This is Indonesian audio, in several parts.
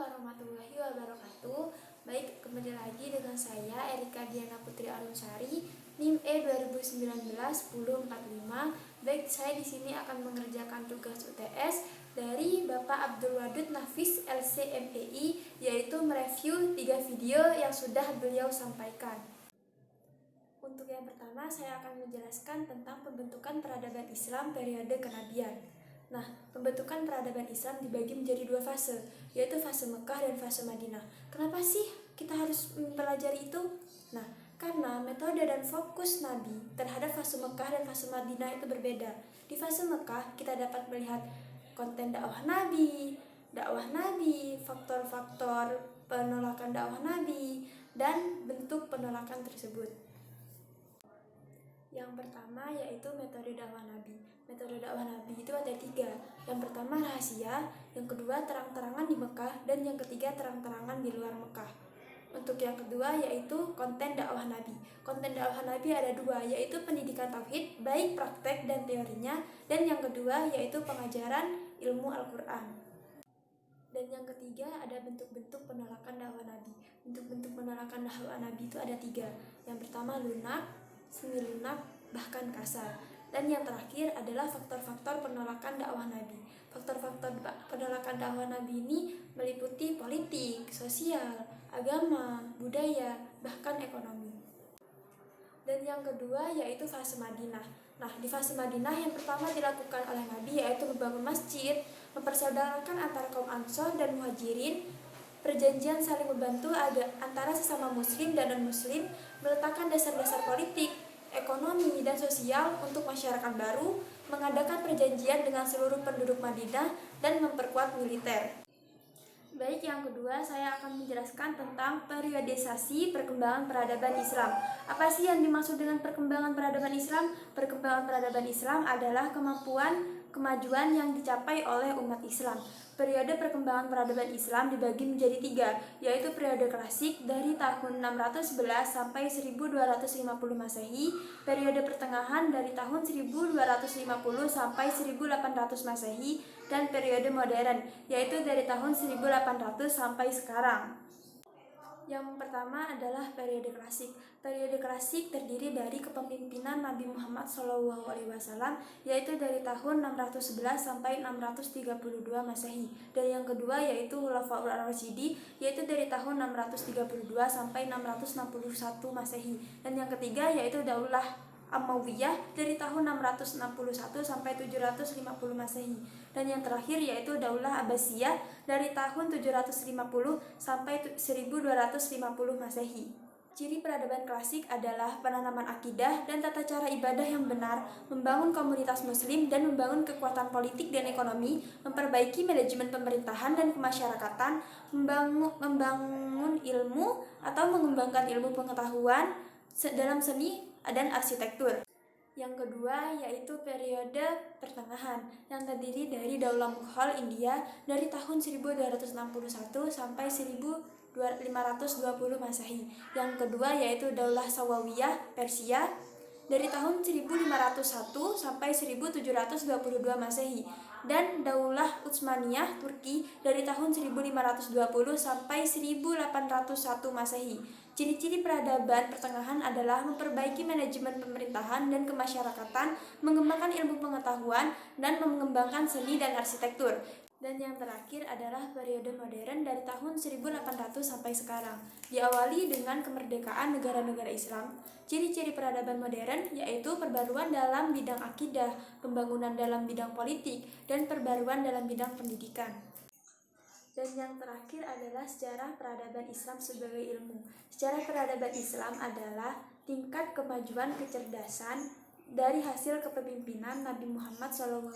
warahmatullahi wabarakatuh. Baik, kembali lagi dengan saya Erika Diana Putri Arumsari, NIM E 2019-1045. Baik, saya di sini akan mengerjakan tugas UTS dari Bapak Abdul Wadud Nafis LCMEI, yaitu mereview 3 video yang sudah beliau sampaikan. Untuk yang pertama, saya akan menjelaskan tentang pembentukan peradaban Islam periode kenabian. Nah, pembentukan peradaban Islam dibagi menjadi 2 fase, yaitu fase Mekah dan fase Madinah. Kenapa sih kita harus mempelajari itu? Nah, karena metode dan fokus Nabi terhadap fase Mekah dan fase Madinah itu berbeda. Di fase Mekah, kita dapat melihat konten dakwah Nabi, faktor-faktor penolakan dakwah Nabi, dan bentuk penolakan tersebut. Yang pertama yaitu metode dakwah Nabi. Metode dakwah Nabi itu ada 3. Yang pertama rahasia, yang kedua terang-terangan di Mekah, dan yang ketiga terang-terangan di luar Mekah. Untuk yang kedua yaitu konten dakwah Nabi. Konten dakwah Nabi ada 2, yaitu pendidikan tauhid, baik praktek dan teorinya, dan yang kedua yaitu pengajaran ilmu Al-Quran. Dan yang ketiga ada bentuk-bentuk penolakan dakwah Nabi. Bentuk-bentuk penolakan dakwah Nabi itu ada 3. Yang pertama lunak, semi lunak, bahkan kasar. Dan yang terakhir adalah faktor-faktor penolakan dakwah Nabi. Faktor-faktor penolakan dakwah Nabi ini meliputi politik, sosial, agama, budaya, bahkan ekonomi. Dan yang kedua yaitu fase Madinah. Nah, di fase Madinah yang pertama dilakukan oleh Nabi yaitu membangun masjid, mempersaudarakan antara kaum Ansor dan Muhajirin, perjanjian saling membantu antara sesama muslim dan non-muslim, meletakkan dasar-dasar politik, ekonomi, dan sosial untuk masyarakat baru, mengadakan perjanjian dengan seluruh penduduk Madinah, dan memperkuat militer. Baik, yang kedua saya akan menjelaskan tentang periodisasi perkembangan peradaban Islam. Apa sih yang dimaksud dengan perkembangan peradaban Islam? Perkembangan peradaban Islam adalah kemajuan yang dicapai oleh umat Islam. Periode perkembangan peradaban Islam dibagi menjadi 3, yaitu periode klasik dari tahun 611 sampai 1250 Masehi, periode pertengahan dari tahun 1250 sampai 1800 Masehi, dan periode modern, yaitu dari tahun 1800 sampai sekarang. Yang pertama adalah periode klasik. Periode klasik terdiri dari kepemimpinan Nabi Muhammad SAW, yaitu dari tahun 611 sampai 632 Masehi. Dan yang kedua yaitu Khulafaur Ar-Rasyidin, yaitu dari tahun 632 sampai 661 Masehi. Dan yang ketiga yaitu Daulah Ammawiyah dari tahun 661 sampai 750 Masehi. Dan yang terakhir yaitu Daulah Abbasiyah dari tahun 750 sampai 1250 Masehi. Ciri peradaban klasik adalah penanaman akidah dan tata cara ibadah yang benar, membangun komunitas muslim dan membangun kekuatan politik dan ekonomi, memperbaiki manajemen pemerintahan dan kemasyarakatan, membangun ilmu atau mengembangkan ilmu pengetahuan dalam seni dan arsitektur. Yang kedua yaitu periode pertengahan yang terdiri dari Daulah Mughal India dari tahun 1261 sampai 1520 Masehi. Yang kedua yaitu Daulah Sawawiyah Persia dari tahun 1501 sampai 1722 Masehi, dan Daulah Utsmaniyah Turki dari tahun 1520 sampai 1801 Masehi. Ciri-ciri peradaban pertengahan adalah memperbaiki manajemen pemerintahan dan kemasyarakatan, mengembangkan ilmu pengetahuan, dan mengembangkan seni dan arsitektur. Dan yang terakhir adalah periode modern dari tahun 1800 sampai sekarang. Diawali dengan kemerdekaan negara-negara Islam. Ciri-ciri peradaban modern yaitu perbaruan dalam bidang akidah, pembangunan dalam bidang politik, dan perbaruan dalam bidang pendidikan. Dan yang terakhir adalah sejarah peradaban Islam sebagai ilmu. Sejarah peradaban Islam adalah tingkat kemajuan kecerdasan dari hasil kepemimpinan Nabi Muhammad SAW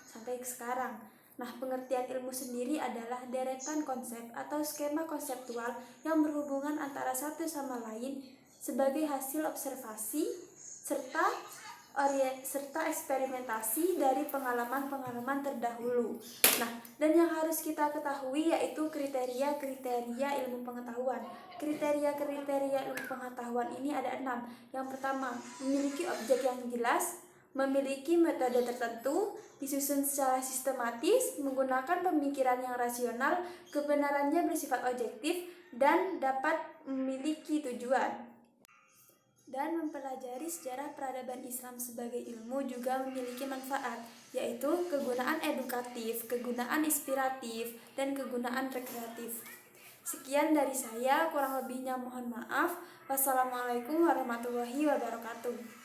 sampai sekarang. Nah, pengertian ilmu sendiri adalah deretan konsep atau skema konseptual yang berhubungan antara satu sama lain sebagai hasil observasi serta eksperimentasi dari pengalaman-pengalaman terdahulu. Nah, dan yang harus kita ketahui yaitu kriteria-kriteria ilmu pengetahuan. Kriteria-kriteria ilmu pengetahuan ini ada 6. Yang pertama, memiliki objek yang jelas, memiliki metode tertentu, disusun secara sistematis, menggunakan pemikiran yang rasional, kebenarannya bersifat objektif, dan dapat memiliki tujuan. Dan mempelajari sejarah peradaban Islam sebagai ilmu juga memiliki manfaat, yaitu kegunaan edukatif, kegunaan inspiratif, dan kegunaan rekreatif. Sekian dari saya, kurang lebihnya mohon maaf. Wassalamualaikum warahmatullahi wabarakatuh.